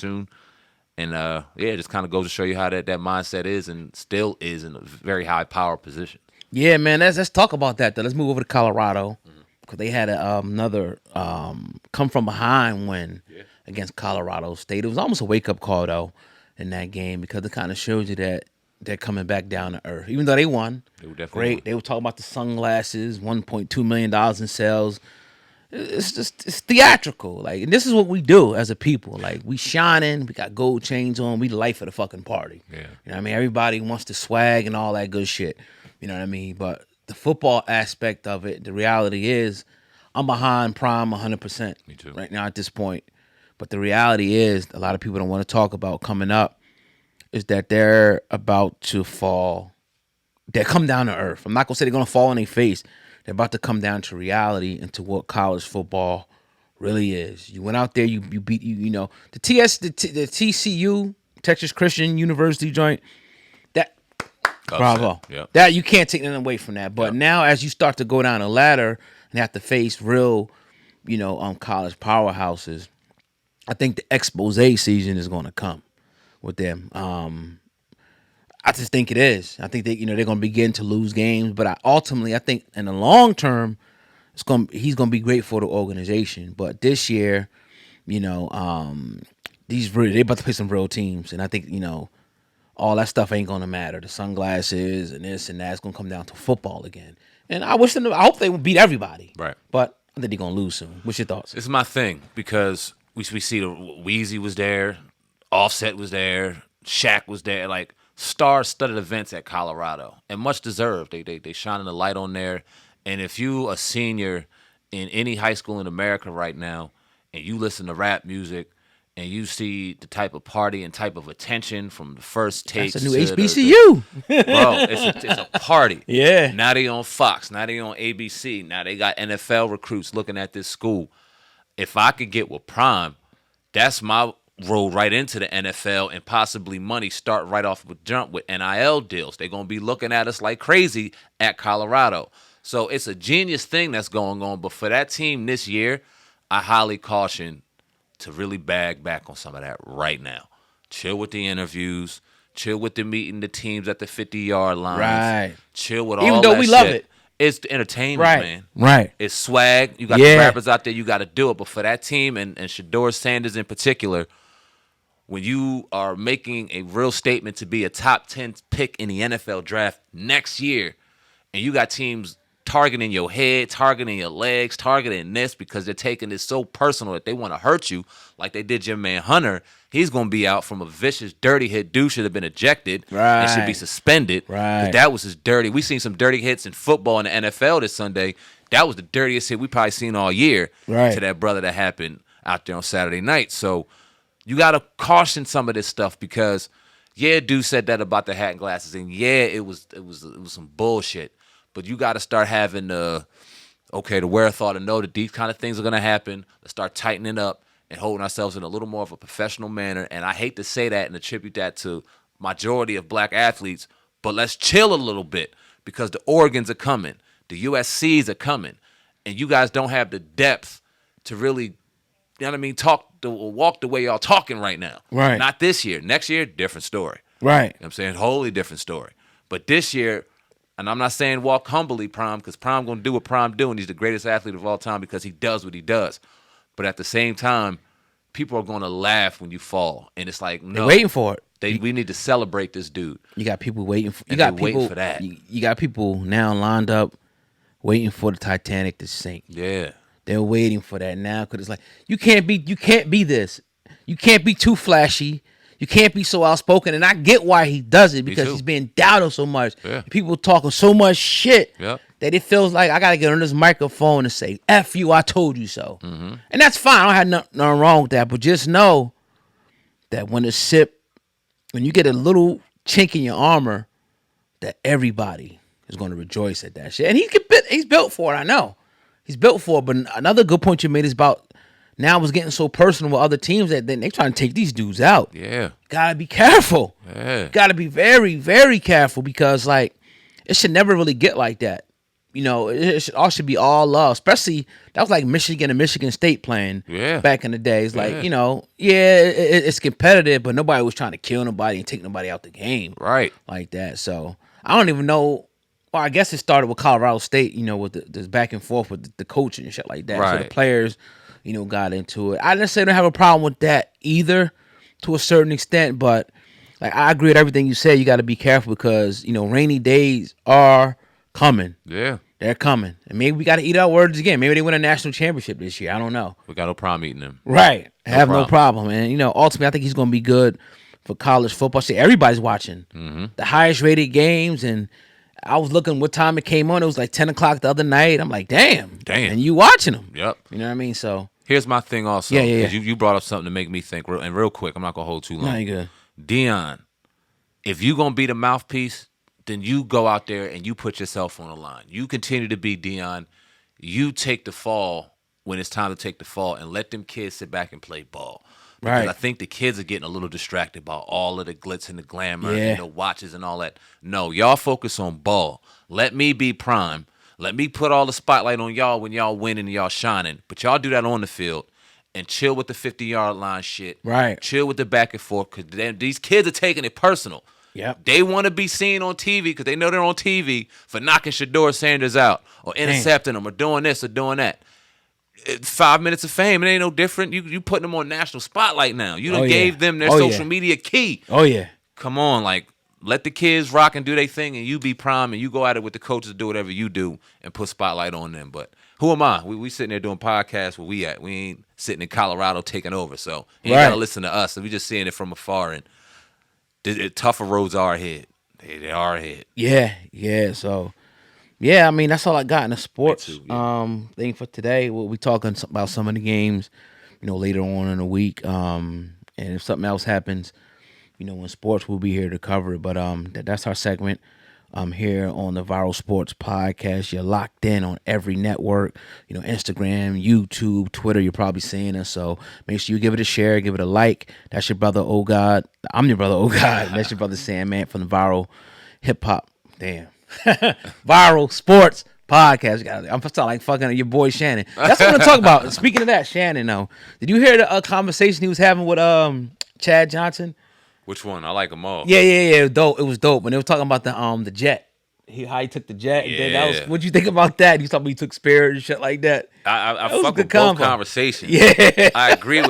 soon. And, it just kind of goes to show you how that mindset is and still is in a very high power position. Yeah, man. Let's talk about that, though. Let's move over to Colorado because they had another come from behind win against Colorado State. It was almost a wake-up call, though, in that game because it kind of shows you that they're coming back down to earth. Even though they won, They were definitely great. won. They were talking about the sunglasses, $1.2 million in sales. It's theatrical. Like, and this is what we do as a people. Like, we shining, we got gold chains on, we the life of the fucking party. Yeah. You know what I mean? Everybody wants to swag and all that good shit. You know what I mean? But the football aspect of it, the reality is, I'm behind Prime 100%. Me too. Right now at this point. But the reality is, a lot of people don't want to talk about coming up, is that they're about to fall. They come down to earth. I'm not going to say they're going to fall on their face. They're about to come down to reality and to what college football really is. You went out there, you beat, the TCU, Texas Christian University joint, that, bravo. Yep. That, you can't take nothing away from that. But now as you start to go down the ladder and have to face real, college powerhouses, I think the expose season is going to come with them. I just think it is. I think that they're going to begin to lose games, but ultimately I think in the long term, he's going to be great for the organization. But this year, they're about to play some real teams, and I think all that stuff ain't going to matter. The sunglasses and this and that is going to come down to football again. And I hope they will beat everybody. Right. But I think they're going to lose soon. What's your thoughts? This is my thing because we see the Weezy was there, Offset was there, Shaq was there, like star-studded events at Colorado, and much deserved. They shining the light on there. And if you a senior in any high school in America right now, and you listen to rap music, and you see the type of party and type of attention from the first takes, that's a new HBCU, bro. It's a party. Yeah. Now they on Fox. Now they on ABC. Now they got NFL recruits looking at this school. If I could get with Prime, that's my road right into the NFL and possibly money start right off with jump with NIL deals. They're going to be looking at us like crazy at Colorado. So it's a genius thing that's going on. But for that team this year, I highly caution to really bag back on some of that right now. Chill with the interviews. Chill with the meeting the teams at the 50-yard line. Right. Chill with all Even that though we shit. love it. It's the entertainment, Right. man. Right. It's swag. You got the rappers out there. You got to do it. But for that team and Shedeur Sanders in particular, when you are making a real statement to be a top 10 pick in the NFL draft next year, and you got teams targeting your head, targeting your legs, targeting this because they're taking this so personal that they want to hurt you like they did your man Hunter, he's going to be out from a vicious, dirty hit. Dude should have been ejected and should be suspended. Right. 'Cause that was his dirty. We seen some dirty hits in football in the NFL this Sunday. That was the dirtiest hit we probably seen all year to that brother that happened out there on Saturday night. So you got to caution some of this stuff because, dude said that about the hat and glasses, and it was some bullshit. But you got to start having the wherewithal to know that these kind of things are going to happen. Let's start tightening up and holding ourselves in a little more of a professional manner. And I hate to say that and attribute that to majority of black athletes, but let's chill a little bit because the Oregons are coming. The USCs are coming. And you guys don't have the depth to really, you know what I mean, walk the way y'all talking right now. Right. Not this year. Next year, different story. Right. You know what I'm saying? Wholly different story. But this year, and I'm not saying walk humbly, Prime, because Prime going to do what Prime doing. He's the greatest athlete of all time because he does what he does. But at the same time, people are going to laugh when you fall. And it's like, no. They're waiting for it. We need to celebrate this dude. You got people waiting for waiting for that. You got people now lined up waiting for the Titanic to sink. Yeah. They're waiting for that now because it's like you can't be this. You can't be too flashy. You can't be so outspoken. And I get why he does it because he's being doubted so much. Yeah. People talking so much shit Yep. that it feels like I got to get on this microphone and say, F you, I told you so. Mm-hmm. And that's fine. I don't have nothing wrong with that. But just know that when you get a little chink in your armor, that everybody is going to rejoice at that shit. And he's built for it, I know. He's built for it. But another good point you made is about now it's getting so personal with other teams that then they trying to take these dudes out. Yeah. Gotta be careful. Yeah. Gotta be very, very careful because, like, it should never really get like that. all should be all love. Especially that was like Michigan and Michigan State playing back in the day. It's like, it's competitive, but nobody was trying to kill nobody and take nobody out the game. Right. Like that. So I don't even know. Well, I guess it started with Colorado State, with this back and forth with the coaching and shit like that. Right. So the players, got into it. I necessarily don't have a problem with that either to a certain extent, but like I agree with everything you said. You got to be careful because, rainy days are coming. Yeah. They're coming. And maybe we got to eat our words again. Maybe they win a national championship this year. I don't know. We got no problem eating them. Right. No problem. And, ultimately, I think he's going to be good for college football. See, everybody's watching the highest rated games. And I was looking what time it came on. It was like 10 o'clock the other night. I'm like, damn. And you watching them. Yep. You know what I mean? So here's my thing also. Yeah. You brought up something to make me think. And real quick, I'm not going to hold too long. No, you good. Deion, if you going to be the mouthpiece, then you go out there and you put yourself on the line. You continue to be Deion. You take the fall when it's time to take the fall and let them kids sit back and play ball. Because I think the kids are getting a little distracted by all of the glitz and the glamour and the watches and all that. No, y'all focus on ball. Let me be prime. Let me put all the spotlight on y'all when y'all winning and y'all shining. But y'all do that on the field and chill with the 50-yard line shit. Right. Chill with the back and forth because these kids are taking it personal. Yep. They want to be seen on TV because they know they're on TV for knocking Shador Sanders out or intercepting them or doing this or doing that. 5 minutes of fame, it ain't no different. You putting them on national spotlight now. You done gave them their social media key. Oh, yeah. Come on, like, let the kids rock and do their thing and you be prime and you go at it with the coaches to do whatever you do and put spotlight on them. But who am I? We sitting there doing podcasts where we at. We ain't sitting in Colorado taking over. So you ain't got to listen to us. So we just seeing it from afar and the tougher roads are ahead. They are ahead. Yeah. So, I mean, that's all I got in the sports thing for today. We'll be talking about some of the games, later on in the week. And if something else happens, in sports, we'll be here to cover it. But that's our segment here on the Viral Sports Podcast. You're locked in on every network, Instagram, YouTube, Twitter. You're probably seeing us. So make sure you give it a share, give it a like. That's your brother, Oh God. I'm your brother, Oh God. That's your brother, Sandman from the Viral Hip Hop. Damn. Viral Sports Podcast. I'm sounding like fucking your boy Shannon. That's what I'm gonna talk about. Speaking of that, Shannon, though, did you hear the conversation he was having with Chad Johnson? Which one? I like them all. Yeah. It was dope. When they were talking about the jet, how he took the jet. Yeah. And then what'd you think about that? You thought he took Spirit and shit like that. I fuck with both conversations. Yeah, I agree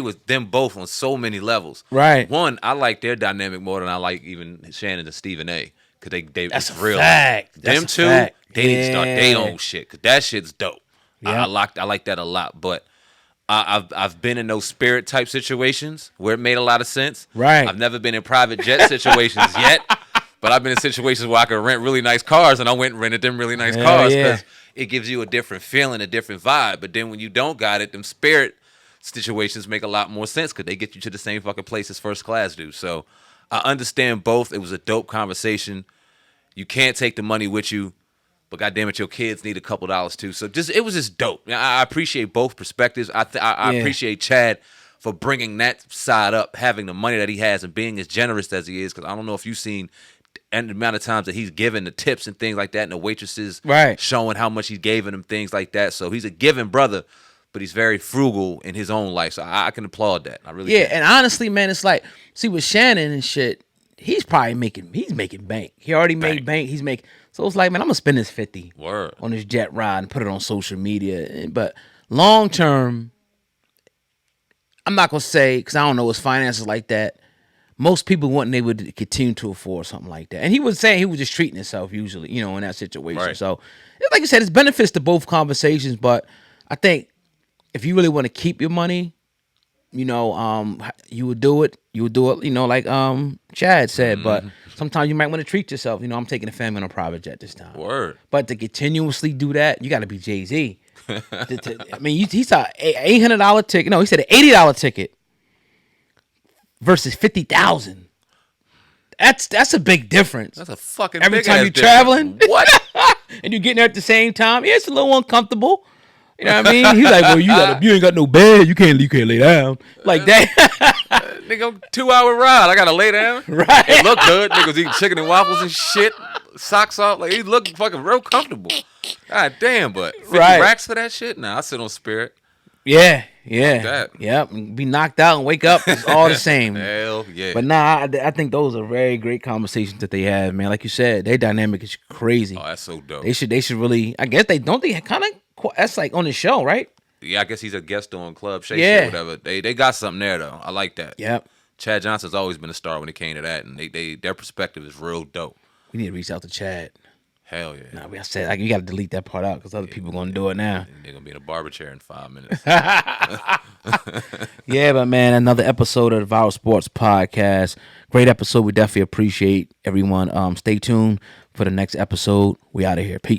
with them both on so many levels. Right. One, I like their dynamic more than I like even Shannon and Stephen A. Because they that's it's a real. fact. Them That's two, a fact. they need to start their own shit. Because that shit's dope. Yeah. I like that a lot. But I've been in those Spirit type situations where it made a lot of sense. Right. I've never been in private jet situations yet. But I've been in situations where I could rent really nice cars, and I went and rented them really nice cars because it gives you a different feeling, a different vibe. But then when you don't got it, them Spirit situations make a lot more sense because they get you to the same fucking place as first class do. So I understand both. It was a dope conversation. You can't take the money with you, but goddamn it, your kids need a couple dollars too. So it was just dope. I appreciate both perspectives. I appreciate Chad for bringing that side up, having the money that he has and being as generous as he is. Because I don't know if you've seen and the amount of times that he's given the tips and things like that, and the waitresses showing how much he's giving them, things like that. So he's a giving brother, but he's very frugal in his own life. So I can applaud that. I really can. And honestly, man, it's like, see, with Shannon and shit, he's making bank. He already made bank. So it's like, man, I'm gonna spend this 50 on this jet ride and put it on social media. But long term, I'm not gonna say, because I don't know his finances like that. Most people wouldn't able to continue to afford something like that. And he was saying he was just treating himself usually, in that situation. Right. So, like I said, it's benefits to both conversations. But I think if you really want to keep your money, you would do it. You would do it, like Chad said. Mm-hmm. But sometimes you might want to treat yourself. I'm taking the family on a private jet this time. Word. But to continuously do that, you got to be Jay-Z. I mean, he saw an $800 ticket. No, he said an $80 ticket versus 50,000. That's a big difference. That's a fucking every big time ass you're traveling. What? And you're getting there at the same time. Yeah, it's a little uncomfortable. You know what I mean? He's like, well, you ain't got no bed. You can't lay down like that. Nigga, 2-hour ride. I gotta lay down. Right. It look good. Niggas eating chicken and waffles and shit. socks off. Like, he looked fucking real comfortable. God damn, but 50 racks for that shit? Nah, I sit on Spirit. Yeah. That. Yep. Be knocked out and wake up. It's all the same. Hell yeah. But nah, I think those are very great conversations that they have, man. Like you said, their dynamic is crazy. Oh, that's so dope. They should really. I guess they kind of. That's like on the show, right? Yeah, I guess he's a guest on Club Shay Shit or whatever. They got something there though. I like that. Yep. Chad Johnson's always been a star when it came to that, and their perspective is real dope. We need to reach out to Chad. Hell yeah. Nah, I said like, you got to delete that part out because other people gonna do it now. They're gonna be in a barber chair in 5 minutes. Yeah, but man, another episode of the Viral Sports Podcast. Great episode. We definitely appreciate everyone. Stay tuned for the next episode. We out of here. Peace.